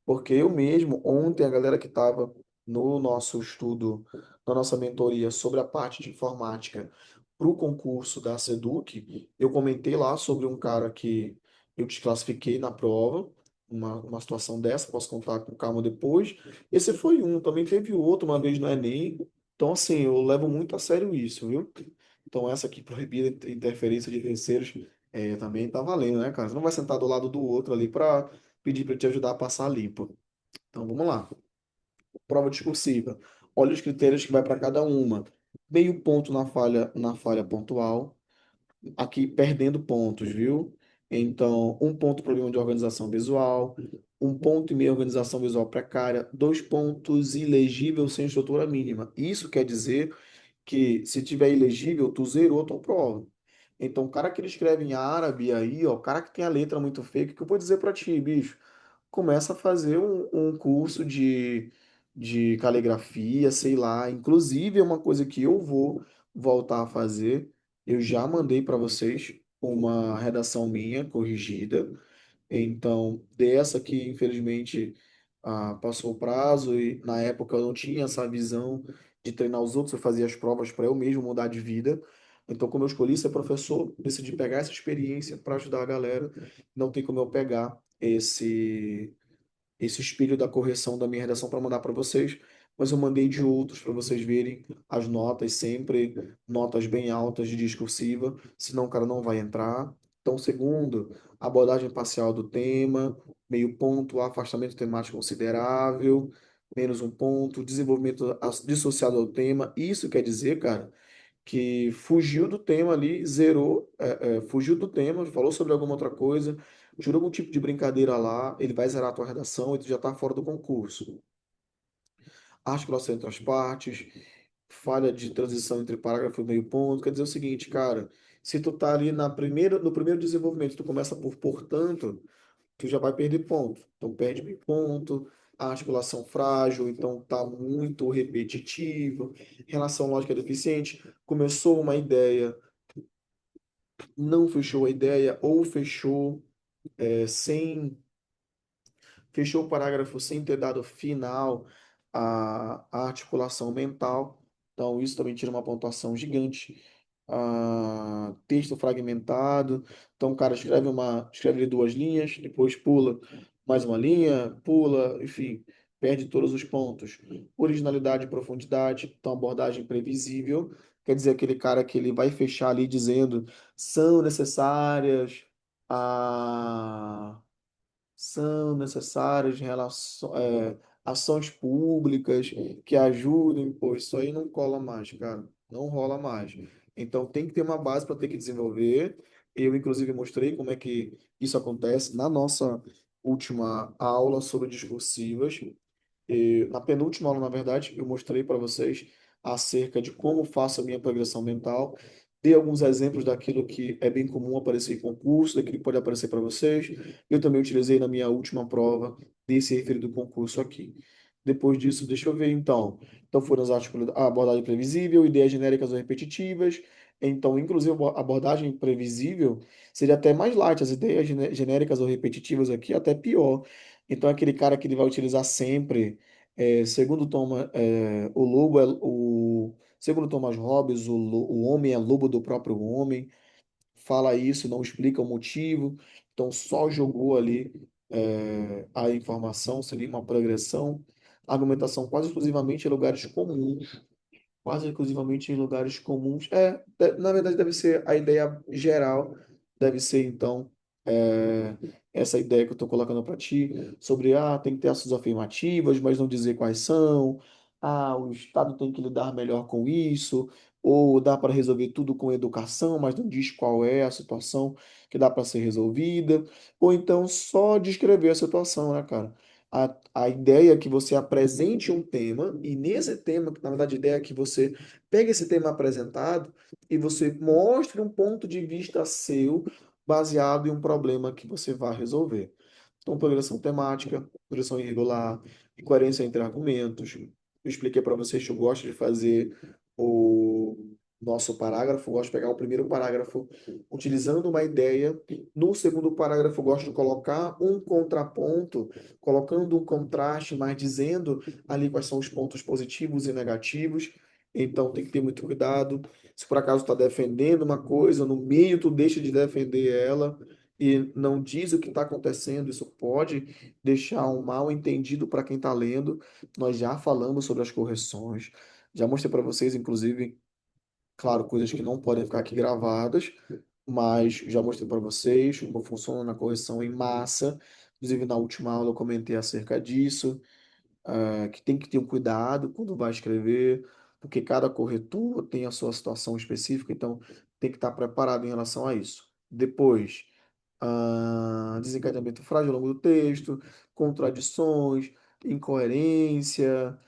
Porque eu mesmo, ontem, a galera que estava no nosso estudo, na nossa mentoria sobre a parte de informática para o concurso da Seduc, eu comentei lá sobre um cara que eu desclassifiquei na prova, uma situação dessa, posso contar com calma depois. Esse foi um, também teve outro, uma vez no Enem. Então, assim, eu levo muito a sério isso, viu? Então, essa aqui, proibida interferência de terceiros, também tá valendo, né, cara? Você não vai sentar do lado do outro ali para pedir para te ajudar a passar limpo. Então, vamos lá. Prova discursiva. Olha os critérios que vai para cada uma. Meio ponto na falha pontual. Aqui, perdendo pontos, viu? Então, um ponto problema de organização visual. 1,5 ponto organização visual precária. 2 pontos ilegível sem estrutura mínima. Isso quer dizer que se tiver ilegível, tu zerou a tua prova. Então, o cara que ele escreve em árabe aí, ó, o cara que tem a letra muito feia, o que eu vou dizer pra ti, bicho? Começa a fazer um curso de caligrafia, sei lá. Inclusive, é uma coisa que eu vou voltar a fazer. Eu já mandei para vocês uma redação minha corrigida. Então, dessa que infelizmente passou o prazo e na época eu não tinha essa visão de treinar os outros, eu fazia as provas para eu mesmo mudar de vida. Então, como eu escolhi ser professor, decidi pegar essa experiência para ajudar a galera. Não tem como eu pegar esse espelho da correção da minha redação para mandar para vocês, mas eu mandei de outros para vocês verem as notas sempre, notas bem altas de discursiva, senão o cara não vai entrar. Então, segundo, abordagem parcial do tema, meio ponto, afastamento temático considerável, -1 ponto, desenvolvimento dissociado ao tema. Isso quer dizer, cara, que fugiu do tema ali, zerou, fugiu do tema, falou sobre alguma outra coisa, jurou algum tipo de brincadeira lá, ele vai zerar a tua redação e tu já tá fora do concurso. Articulação entre as partes, falha de transição entre parágrafo e meio ponto, quer dizer o seguinte, cara, se tu tá ali no primeiro desenvolvimento, tu começa por portanto, tu já vai perder ponto. Então perde meio ponto, a articulação frágil, então tá muito repetitivo, relação lógica deficiente, começou uma ideia, não fechou a ideia ou fechou sem fechou o parágrafo sem ter dado final à articulação mental. Então, isso também tira uma pontuação gigante. Texto fragmentado. Então, o cara escreve ali 2 linhas, depois pula mais uma linha, pula, enfim, perde todos os pontos. Originalidade e profundidade. Então, abordagem previsível. Quer dizer, aquele cara que ele vai fechar ali dizendo são necessárias a são necessárias ações públicas que ajudem, pô, isso aí não cola mais, cara, não rola mais. Então tem que ter uma base para ter que desenvolver. Eu, inclusive, mostrei como é que isso acontece na nossa última aula sobre discursivas. E na penúltima aula, na verdade, eu mostrei para vocês acerca de como faço a minha progressão mental. Dei alguns exemplos daquilo que é bem comum aparecer em concurso, daquilo que pode aparecer para vocês. Eu também utilizei na minha última prova desse referido concurso aqui. Depois disso, deixa eu ver então. Então foram as a abordagem previsível, ideias genéricas ou repetitivas. Então, inclusive, a abordagem previsível seria até mais light, as ideias genéricas ou repetitivas aqui, até pior. Então, é aquele cara que ele vai utilizar sempre, segundo o lobo segundo Thomas Hobbes, o homem é lobo do próprio homem. Fala isso, não explica o motivo. Então, só jogou ali a informação, seria uma progressão. Argumentação quase exclusivamente em lugares comuns, quase exclusivamente em lugares comuns. Na verdade, deve ser a ideia geral, deve ser então é, essa ideia que eu estou colocando para ti sobre tem que ter ações afirmativas, mas não dizer quais são. O Estado tem que lidar melhor com isso, ou dá para resolver tudo com educação, mas não diz qual é a situação que dá para ser resolvida, ou então só descrever a situação, né, cara? A ideia é que você apresente um tema, e nesse tema, na verdade, a ideia é que você pegue esse tema apresentado e você mostre um ponto de vista seu baseado em um problema que você vai resolver. Então, progressão temática, progressão irregular, incoerência entre argumentos. Eu expliquei para vocês que eu gosto de fazer o nosso parágrafo, eu gosto de pegar o primeiro parágrafo utilizando uma ideia. No segundo parágrafo, eu gosto de colocar um contraponto, colocando um contraste, mas dizendo ali quais são os pontos positivos e negativos. Então, tem que ter muito cuidado. Se por acaso está defendendo uma coisa, no meio tu deixa de defender ela e não diz o que está acontecendo, isso pode deixar um mal entendido para quem está lendo. Nós já falamos sobre as correções, já mostrei para vocês, inclusive, claro, coisas que não podem ficar aqui gravadas, mas já mostrei para vocês como funciona na correção em massa. Inclusive, na última aula eu comentei acerca disso, que tem que ter um cuidado quando vai escrever, porque cada corretor tem a sua situação específica, então tem que estar preparado em relação a isso. Depois, desencadeamento frágil ao longo do texto, contradições, incoerência,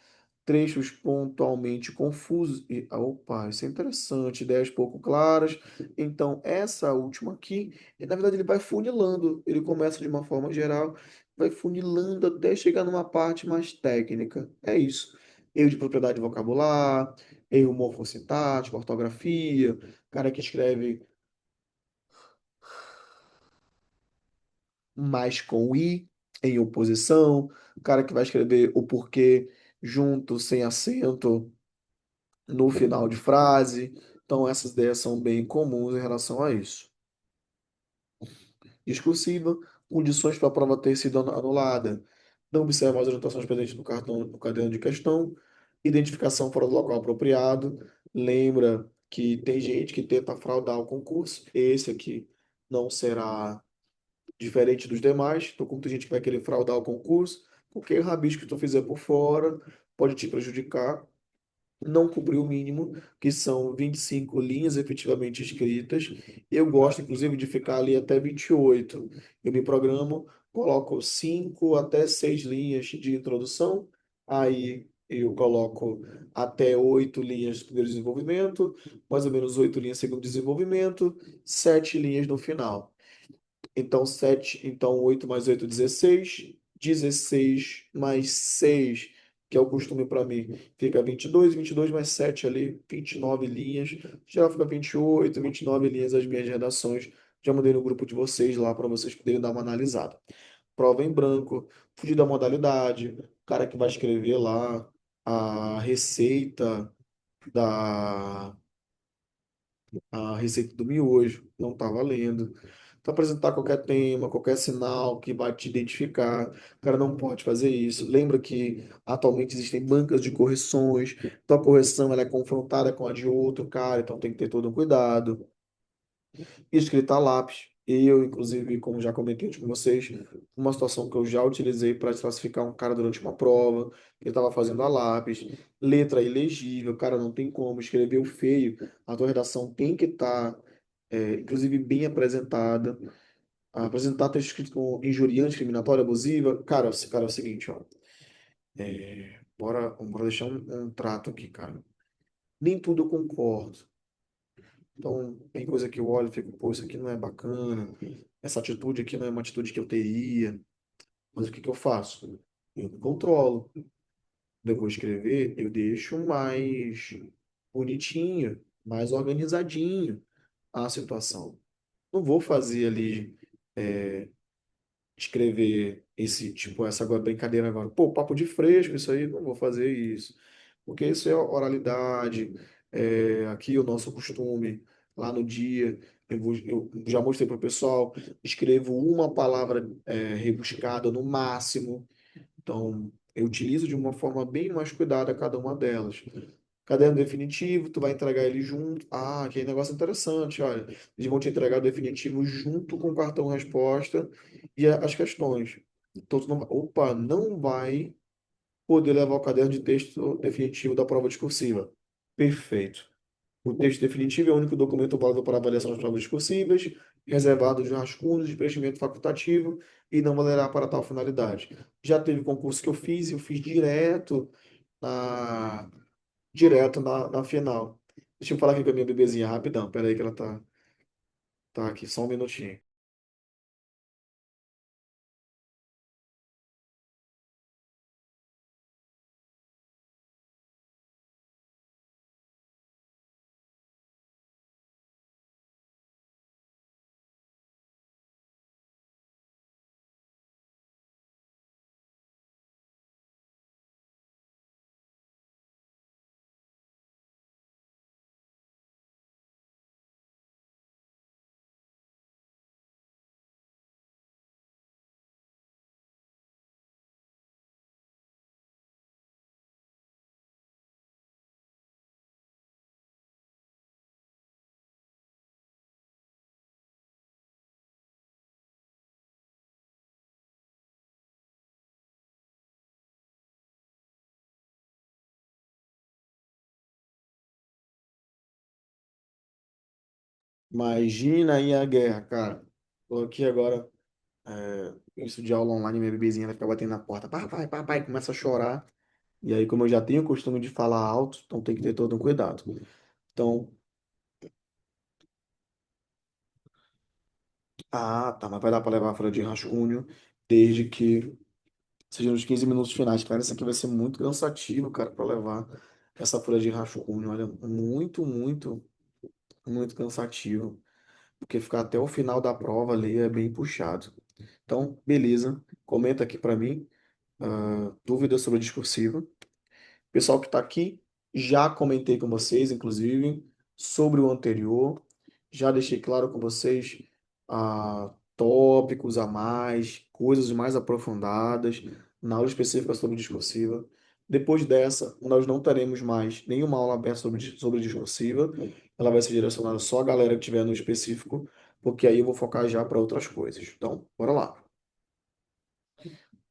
trechos pontualmente confusos. Opa, isso é interessante, ideias pouco claras. Então, essa última aqui, na verdade, ele vai funilando. Ele começa de uma forma geral, vai funilando até chegar numa parte mais técnica. É isso. Erro de propriedade vocabular, erro morfossintático, ortografia, cara que escreve mais com i em oposição, o cara que vai escrever o porquê junto, sem acento no final de frase. Então, essas ideias são bem comuns em relação a isso. Discursiva, condições para a prova ter sido anulada. Não observar as anotações presentes no cartão, no caderno de questão. Identificação fora do local apropriado. Lembra que tem gente que tenta fraudar o concurso. Esse aqui não será diferente dos demais. Então, como tem gente que vai querer fraudar o concurso, qualquer rabisco que tu fizer por fora pode te prejudicar. Não cumpriu o mínimo, que são 25 linhas efetivamente escritas. Eu gosto, inclusive, de ficar ali até 28. Eu me programo, coloco 5 até 6 linhas de introdução, aí eu coloco até 8 linhas de primeiro desenvolvimento, mais ou menos 8 linhas de segundo desenvolvimento, 7 linhas no final. Então, 7, então 8 mais 8, 16. 16 mais 6, que é o costume para mim, fica 22. 22 mais 7 ali, 29 linhas. Já fica 28, 29 linhas as minhas redações. Já mandei no grupo de vocês lá para vocês poderem dar uma analisada. Prova em branco, fugir da modalidade, o cara que vai escrever lá a receita da a receita do miojo, não está valendo. Então, apresentar qualquer tema, qualquer sinal que vai te identificar, o cara não pode fazer isso. Lembra que atualmente existem bancas de correções, então a correção ela é confrontada com a de outro cara, então tem que ter todo um cuidado. Escrita a lápis. Eu, inclusive, como já comentei com vocês, uma situação que eu já utilizei para classificar um cara durante uma prova, que ele estava fazendo a lápis, letra ilegível, cara, não tem como, escreveu feio, a tua redação tem que estar, inclusive, bem apresentada. Apresentar texto escrito com injuriante, discriminatória, abusiva. Cara, é o seguinte, ó. Bora deixar um trato aqui, cara. Nem tudo eu concordo. Então, tem coisa que eu olho e fico, pô, isso aqui não é bacana, essa atitude aqui não é uma atitude que eu teria, mas o que que eu faço? Eu me controlo. Depois de escrever, eu deixo mais bonitinho, mais organizadinho a situação. Não vou fazer ali, escrever esse, tipo, essa brincadeira agora. Pô, papo de fresco, isso aí, não vou fazer isso. Porque isso é oralidade, aqui o nosso costume, lá no dia, eu já mostrei para o pessoal, escrevo uma palavra rebuscada no máximo, então eu utilizo de uma forma bem mais cuidada cada uma delas. Caderno definitivo, tu vai entregar ele junto. Ah, que negócio interessante, olha. Eles vão te entregar o definitivo junto com o cartão resposta e as questões. Então, tu não, opa, não vai poder levar o caderno de texto definitivo da prova discursiva. Perfeito. O texto definitivo é o único documento válido para avaliação das provas discursivas, reservado de rascunhos de preenchimento facultativo e não valerá para tal finalidade. Já teve concurso que eu fiz na, direto na final. Deixa eu falar aqui com a minha bebezinha rapidão. Pera aí que ela tá aqui, só um minutinho. Imagina aí a guerra, cara. Tô aqui agora, isso de aula online, minha bebezinha vai ficar batendo na porta. Papai, papai, começa a chorar. E aí, como eu já tenho o costume de falar alto, então tem que ter todo um cuidado. Então, tá, mas vai dar para levar a folha de rascunho, desde que seja nos 15 minutos finais. Cara, isso aqui vai ser muito cansativo, cara, para levar essa folha de rascunho. Olha, muito, muito, muito cansativo. Porque ficar até o final da prova ali é bem puxado. Então, beleza. Comenta aqui para mim, dúvidas sobre a discursiva. Pessoal que está aqui, já comentei com vocês, inclusive, sobre o anterior. Já deixei claro com vocês tópicos a mais, coisas mais aprofundadas na aula específica sobre discursiva. Depois dessa, nós não teremos mais nenhuma aula aberta sobre discursiva. Ela vai ser direcionada só à galera que tiver no específico, porque aí eu vou focar já para outras coisas. Então, bora lá.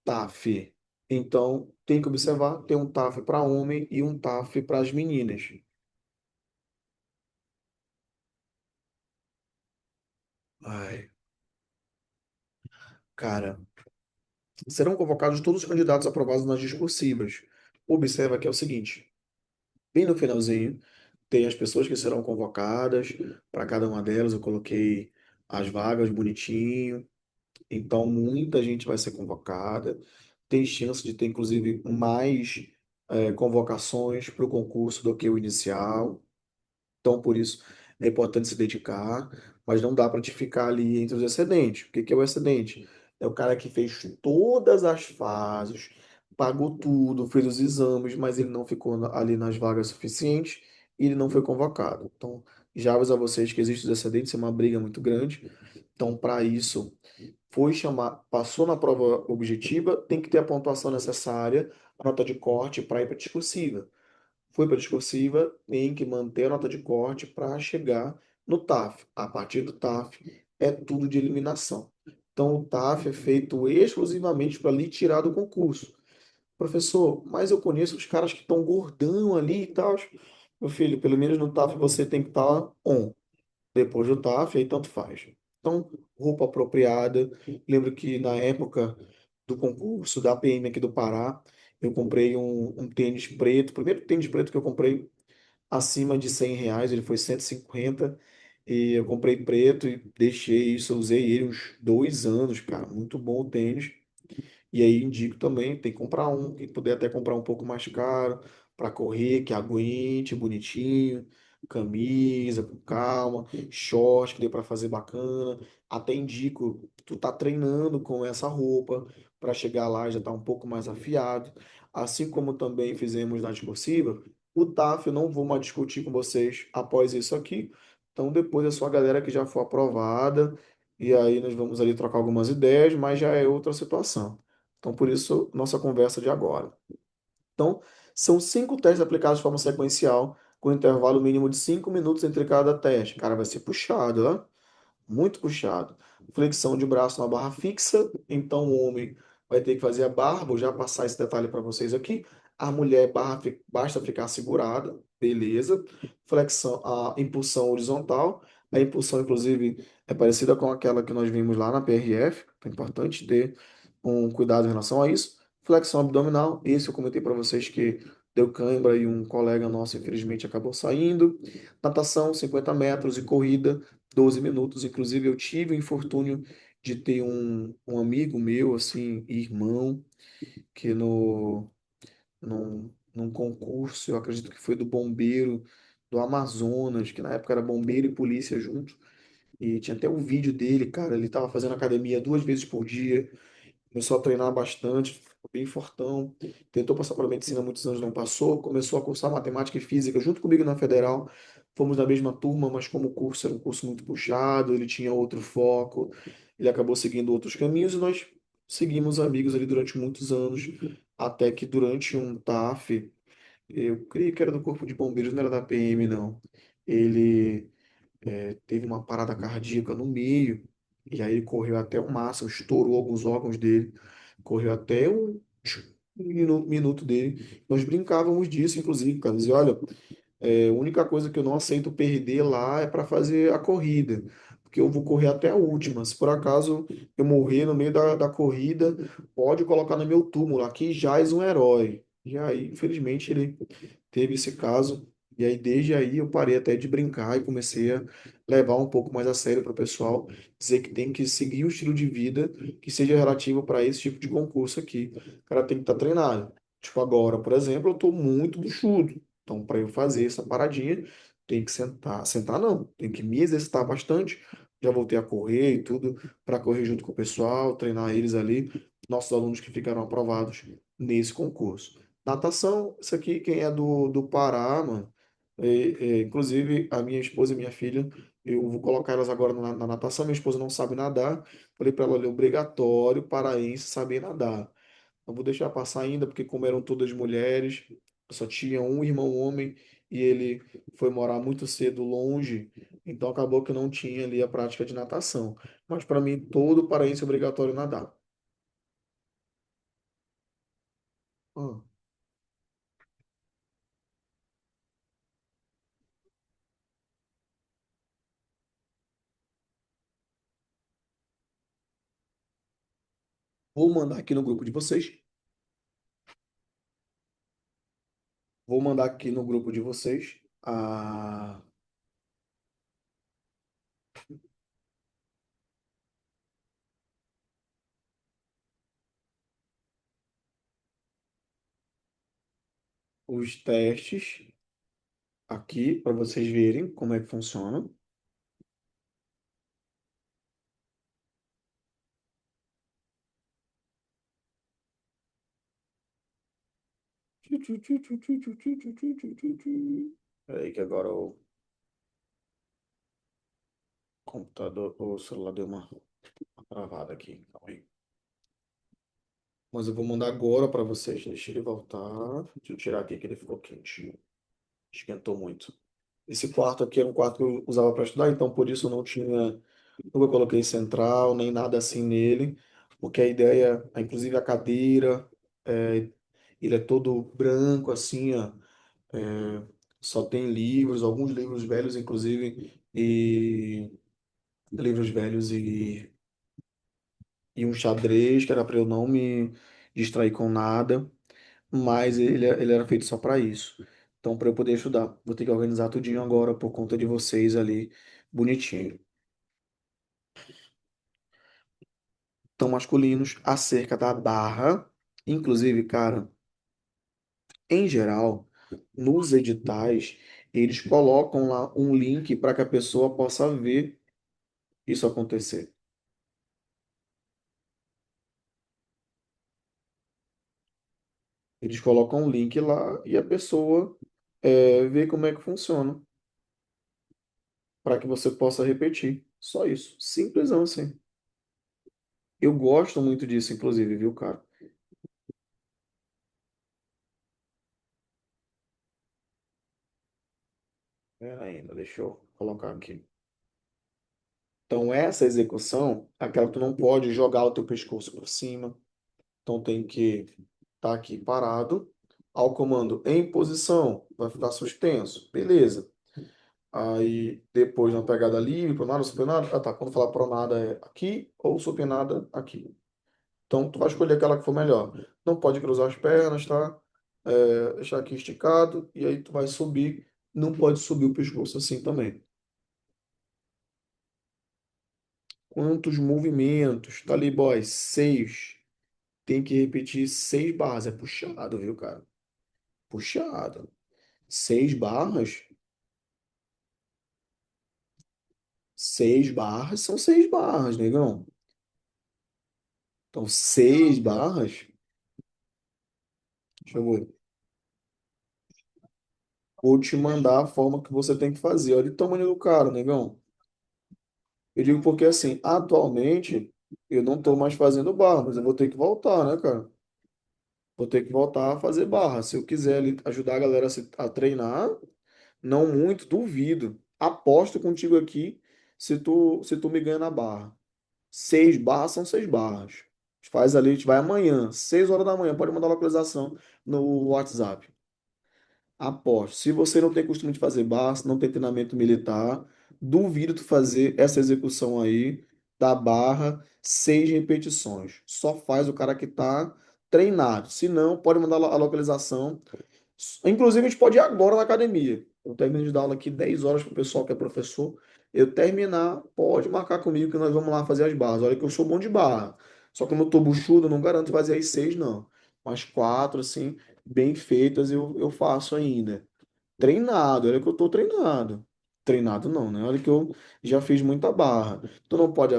TAF. Então, tem que observar, tem um TAF para homem e um TAF para as meninas. Ai, cara, serão convocados todos os candidatos aprovados nas discursivas. Observa que é o seguinte, bem no finalzinho, tem as pessoas que serão convocadas, para cada uma delas eu coloquei as vagas bonitinho, então muita gente vai ser convocada, tem chance de ter inclusive mais convocações para o concurso do que o inicial. Então, por isso, é importante se dedicar, mas não dá para te ficar ali entre os excedentes. O que que é o excedente? É o cara que fez todas as fases, pagou tudo, fez os exames, mas ele não ficou ali nas vagas suficientes e ele não foi convocado. Então, já aviso a vocês que existe os excedentes, é uma briga muito grande. Então, para isso, foi chamar, passou na prova objetiva, tem que ter a pontuação necessária, a nota de corte para ir para a discursiva. Foi para a discursiva, tem que manter a nota de corte para chegar no TAF. A partir do TAF é tudo de eliminação. Então o TAF é feito exclusivamente para lhe tirar do concurso. Professor, mas eu conheço os caras que estão gordão ali e tal. Meu filho, pelo menos no TAF você tem que estar on. Depois do TAF, aí tanto faz. Então, roupa apropriada. Lembro que na época do concurso da PM aqui do Pará, eu comprei um tênis preto. O primeiro tênis preto que eu comprei acima de R$ 100, ele foi 150. E eu comprei preto e deixei isso, eu usei ele uns 2 anos, cara. Muito bom o tênis. E aí indico também, tem que comprar um, quem puder até comprar um pouco mais caro, para correr, que aguente, bonitinho, camisa, com calma, short, que dê para fazer bacana. Até indico, tu tá treinando com essa roupa, para chegar lá e já tá um pouco mais afiado. Assim como também fizemos na discursiva, o TAF eu não vou mais discutir com vocês após isso aqui. Então depois é só a galera que já for aprovada, e aí nós vamos ali trocar algumas ideias, mas já é outra situação. Então, por isso, nossa conversa de agora. Então, são 5 testes aplicados de forma sequencial, com intervalo mínimo de 5 minutos entre cada teste. Cara, vai ser puxado, né? Muito puxado. Flexão de braço na barra fixa, então o homem vai ter que fazer a barra, vou já passar esse detalhe para vocês aqui. A mulher, barra, basta ficar segurada, beleza. Flexão, a impulsão horizontal, a impulsão, inclusive, é parecida com aquela que nós vimos lá na PRF, é importante ter um cuidado em relação a isso. Flexão abdominal, esse eu comentei para vocês que deu cãibra e um colega nosso, infelizmente, acabou saindo. Natação, 50 metros e corrida, 12 minutos. Inclusive, eu tive o infortúnio de ter um amigo meu, assim, irmão, que num concurso, eu acredito que foi do bombeiro do Amazonas, que na época era bombeiro e polícia junto, e tinha até um vídeo dele, cara, ele estava fazendo academia 2 vezes por dia, começou a treinar bastante, ficou bem fortão, tentou passar pela medicina há muitos anos, não passou, começou a cursar matemática e física junto comigo na Federal, fomos na mesma turma, mas como o curso era um curso muito puxado, ele tinha outro foco, ele acabou seguindo outros caminhos e nós seguimos amigos ali durante muitos anos, até que durante um TAF, eu creio que era do Corpo de Bombeiros, não era da PM, não, ele teve uma parada cardíaca no meio, e aí ele correu até o máximo, estourou alguns órgãos dele, correu até o minuto dele. Nós brincávamos disso, inclusive, cara, dizia, olha, A única coisa que eu não aceito perder lá é para fazer a corrida, porque eu vou correr até a última. Se por acaso eu morrer no meio da corrida, pode colocar no meu túmulo. Aqui jaz um herói. E aí, infelizmente, ele teve esse caso. E aí, desde aí, eu parei até de brincar e comecei a levar um pouco mais a sério para o pessoal, dizer que tem que seguir um estilo de vida que seja relativo para esse tipo de concurso aqui. O cara tem que estar treinado. Tipo, agora, por exemplo, eu estou muito buchudo. Então, para eu fazer essa paradinha, tem que sentar não, tem que me exercitar bastante. Já voltei a correr e tudo, para correr junto com o pessoal, treinar eles ali, nossos alunos que ficaram aprovados nesse concurso. Natação, isso aqui, quem é do Pará, mano, inclusive a minha esposa e minha filha, eu vou colocar elas agora na natação. Minha esposa não sabe nadar, falei para ela, olha, é obrigatório paraense saber nadar. Não vou deixar passar ainda, porque como eram todas mulheres, eu só tinha um irmão homem e ele foi morar muito cedo longe, então acabou que eu não tinha ali a prática de natação. Mas para mim, todo paraense é obrigatório nadar. Ah, vou mandar aqui no grupo de vocês. Vou mandar aqui no grupo de vocês os testes aqui para vocês verem como é que funciona. Peraí que agora o computador, o celular deu uma travada aqui. Calma aí. Mas eu vou mandar agora para vocês. Deixa ele voltar. Deixa eu tirar aqui que ele ficou quente. Esquentou muito. Esse quarto aqui era um quarto que eu usava para estudar, então por isso eu não tinha. Nunca coloquei central, nem nada assim nele. Porque a ideia, inclusive a cadeira, é, ele é todo branco, assim, ó. É, só tem livros, alguns livros velhos, inclusive, e livros velhos e um xadrez, que era para eu não me distrair com nada, mas ele era feito só para isso. Então, para eu poder estudar, vou ter que organizar tudinho agora por conta de vocês ali, bonitinho. Tão masculinos acerca da barra, inclusive, cara, em geral, nos editais, eles colocam lá um link para que a pessoa possa ver isso acontecer. Eles colocam um link lá e a pessoa vê como é que funciona, para que você possa repetir. Só isso. Simplesão assim. Eu gosto muito disso, inclusive, viu, cara? Pera ainda, deixa eu colocar aqui. Então, essa execução, é aquela que tu não pode jogar o teu pescoço por cima. Então, tem que estar aqui parado. Ao comando em posição, vai ficar suspenso. Beleza. Aí, depois, na pegada livre, pronada, supinada. Ah, tá. Quando falar pronada é aqui ou supinada aqui. Então, tu vai escolher aquela que for melhor. Não pode cruzar as pernas, tá? Deixar aqui esticado. E aí, tu vai subir. Não pode subir o pescoço assim também. Quantos movimentos? Tá ali, boy. 6. Tem que repetir 6 barras. É puxado, viu, cara? Puxado. 6 barras. 6 barras são 6 barras, negão. Então, 6 barras. Deixa eu ver. Vou te mandar a forma que você tem que fazer. Olha o tamanho do cara, negão. Eu digo porque, assim, atualmente, eu não tô mais fazendo barra, mas eu vou ter que voltar, né, cara? Vou ter que voltar a fazer barra. Se eu quiser ali ajudar a galera a treinar, não muito, duvido. Aposto contigo aqui se tu me ganha na barra. 6 barras são 6 barras. Faz ali, a gente vai amanhã, 6 horas da manhã. Pode mandar a localização no WhatsApp. Aposto. Se você não tem costume de fazer barra, se não tem treinamento militar, duvido tu fazer essa execução aí da barra 6 repetições. Só faz o cara que tá treinado. Se não, pode mandar a localização. Inclusive, a gente pode ir agora na academia. Eu termino de dar aula aqui 10 horas para o pessoal que é professor. Eu terminar, pode marcar comigo que nós vamos lá fazer as barras. Olha que eu sou bom de barra. Só que como eu tô buchudo, eu não garanto fazer as 6, não. Mas 4, assim, bem feitas eu faço ainda. Treinado, olha que eu tô treinado. Treinado não, né? Olha que eu já fiz muita barra. Tu não pode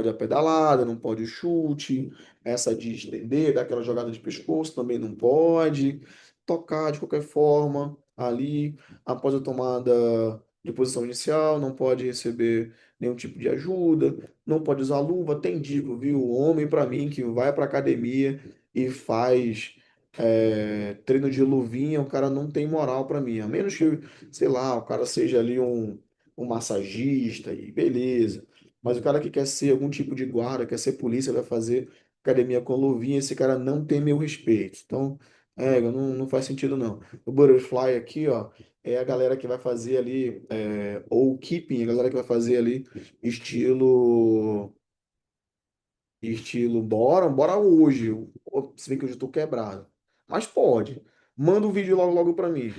a pedalada, não pode o chute, essa de estender, daquela jogada de pescoço também não pode. Tocar de qualquer forma ali após a tomada de posição inicial, não pode receber nenhum tipo de ajuda, não pode usar luva, tem dico, viu? O homem para mim que vai para academia e faz treino de luvinha, o cara não tem moral pra mim. A menos que, sei lá, o cara seja ali um massagista e beleza. Mas o cara que quer ser algum tipo de guarda, quer ser polícia, vai fazer academia com luvinha, esse cara não tem meu respeito. Então, não faz sentido não. O Butterfly aqui, ó, é a galera que vai fazer ali, ou o Keeping, a galera que vai fazer ali estilo. Estilo, bora hoje. Se bem que hoje eu tô quebrado. Mas pode. Manda o vídeo logo pra mim.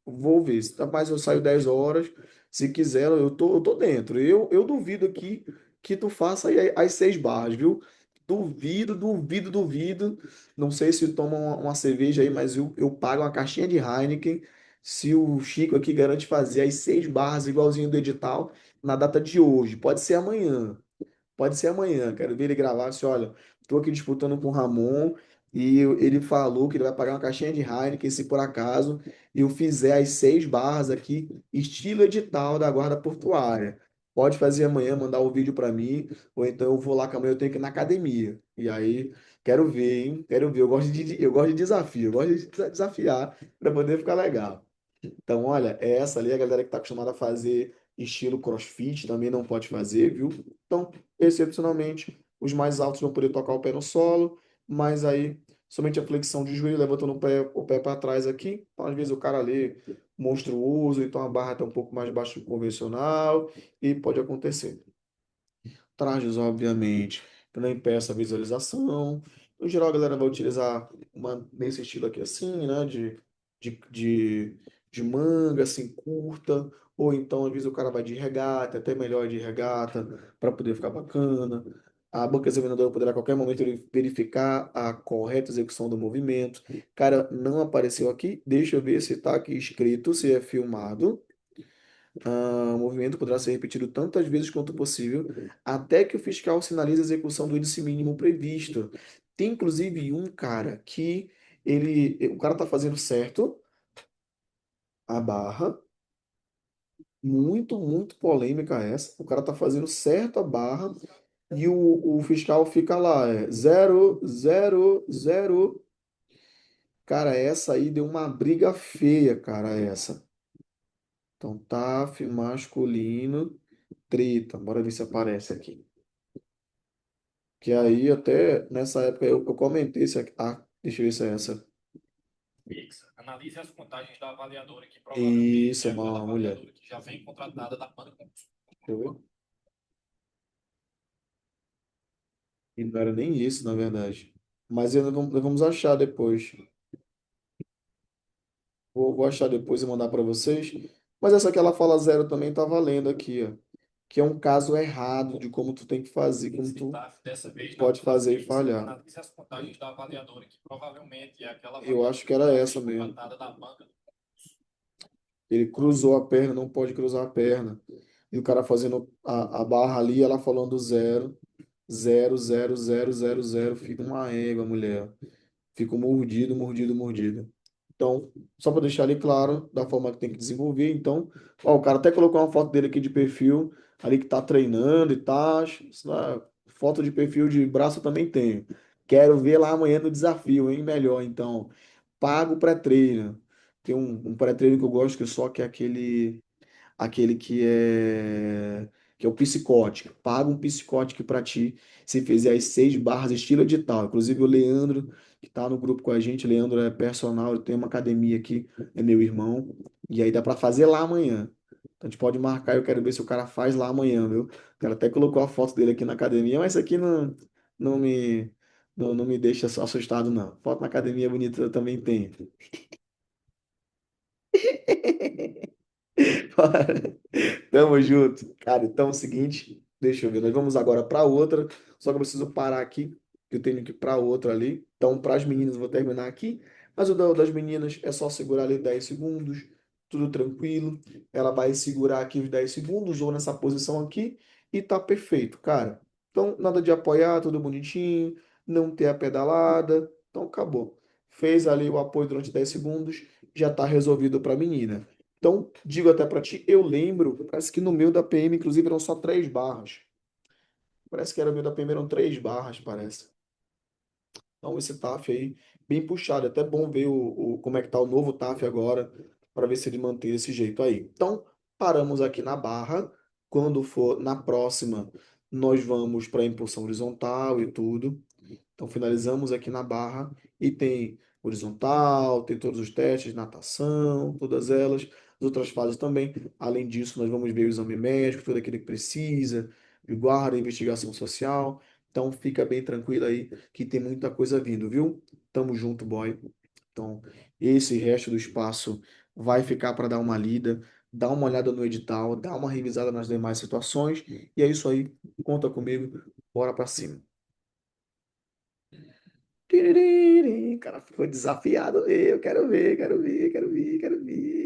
Vou ver. Se rapaz, eu saio 10 horas. Se quiser, eu tô dentro. Eu duvido aqui que tu faça aí as 6 barras, viu? Duvido, duvido, duvido. Não sei se toma uma cerveja aí, mas eu pago uma caixinha de Heineken. Se o Chico aqui garante fazer as 6 barras igualzinho do edital na data de hoje. Pode ser amanhã. Pode ser amanhã, quero ver ele gravar assim, olha, estou aqui disputando com o Ramon e ele falou que ele vai pagar uma caixinha de Heineken se por acaso eu fizer as 6 barras aqui, estilo edital da Guarda Portuária. Pode fazer amanhã, mandar o vídeo para mim, ou então eu vou lá que amanhã eu tenho que ir na academia. E aí, quero ver, hein? Quero ver. Eu gosto de desafio, eu gosto de desafiar para poder ficar legal. Então, olha, essa ali, a galera que está acostumada a fazer estilo CrossFit também não pode fazer, viu? Então, excepcionalmente, os mais altos vão poder tocar o pé no solo, mas aí somente a flexão de joelho, levantando o pé para trás aqui. Então, às vezes o cara ali monstruoso, então a barra está um pouco mais baixa do que o convencional e pode acontecer. Trajes, obviamente, que não impeça a visualização. No geral, a galera vai utilizar nesse estilo aqui assim, né? De, de, de manga, assim, curta. Ou então, às vezes, o cara vai de regata, até melhor de regata, para poder ficar bacana. A banca examinadora poderá a qualquer momento verificar a correta execução do movimento. Cara, não apareceu aqui. Deixa eu ver se está aqui escrito, se é filmado. O movimento poderá ser repetido tantas vezes quanto possível, até que o fiscal sinalize a execução do índice mínimo previsto. Tem inclusive um cara que o cara tá fazendo certo a barra, muito, muito polêmica essa. O cara tá fazendo certo a barra e o fiscal fica lá, 0, 0, 0. Cara, essa aí deu uma briga feia, cara, essa. Então, TAF masculino, treta. Bora ver se aparece aqui. Que aí até nessa época eu comentei se deixa eu ver se é essa. Fixa. Analise as contagens da avaliadora, que provavelmente Isso, é aquela uma mulher. avaliadora que já vem contratada da banda concurso. Deixa eu ver. E não era nem isso, na verdade. Mas nós vamos achar depois. Vou achar depois e mandar para vocês. Mas essa que ela fala zero também tá valendo aqui, ó. Que é um caso errado de como tu tem que fazer, como tu Dessa vez, na pode banda fazer e fixa, falhar. analise as contagens da avaliadora, que provavelmente é aquela Eu acho avaliadora que que era já essa vem mesmo. contratada da banda. Ele cruzou a perna, não pode cruzar a perna. E o cara fazendo a barra ali, ela falando zero. 0, 0, 0, 0, 0, fica uma égua, mulher. Fica mordido, mordido, mordido. Então, só para deixar ali claro, da forma que tem que desenvolver. Então, ó, o cara até colocou uma foto dele aqui de perfil, ali que tá treinando e tal. Foto de perfil de braço eu também tenho. Quero ver lá amanhã no desafio, hein? Melhor, então. Pago o pré-treino. Tem um pré-treino que eu gosto que só que é aquele que é que é o psicótico. Paga um psicótico para ti se fizer as 6 barras estilo edital. Inclusive o Leandro, que está no grupo com a gente, Leandro é personal, eu tenho uma academia aqui, é meu irmão, e aí dá para fazer lá amanhã. Então a gente pode marcar, eu quero ver se o cara faz lá amanhã, viu? O cara até colocou a foto dele aqui na academia, mas isso aqui não me, não me deixa assustado, não. Foto na academia bonita eu também tenho. Tamo junto. Cara, então é o seguinte, deixa eu ver, nós vamos agora para outra, só que eu preciso parar aqui, que eu tenho que ir para outra ali. Então, para as meninas, eu vou terminar aqui, mas o das meninas é só segurar ali 10 segundos, tudo tranquilo. Ela vai segurar aqui os 10 segundos ou nessa posição aqui e tá perfeito, cara. Então, nada de apoiar, tudo bonitinho, não ter a pedalada. Então, acabou. Fez ali o apoio durante 10 segundos, já tá resolvido para a menina. Então, digo até para ti, eu lembro, parece que no meu da PM, inclusive, eram só 3 barras. Parece que era o meu da PM, eram 3 barras, parece. Então, esse TAF aí, bem puxado. É até bom ver como é que tá o novo TAF agora, para ver se ele mantém esse jeito aí. Então, paramos aqui na barra. Quando for na próxima, nós vamos para a impulsão horizontal e tudo. Então, finalizamos aqui na barra e tem horizontal, tem todos os testes, natação, todas elas, as outras fases também. Além disso, nós vamos ver o exame médico, tudo aquilo que precisa, de guarda, investigação social. Então, fica bem tranquilo aí que tem muita coisa vindo, viu? Tamo junto, boy. Então, esse resto do espaço vai ficar para dar uma lida, dar uma olhada no edital, dar uma revisada nas demais situações. E é isso aí. Conta comigo. Bora para cima. Tiriririm, cara ficou desafiado. Eu quero ver, quero ver, quero ver, quero ver.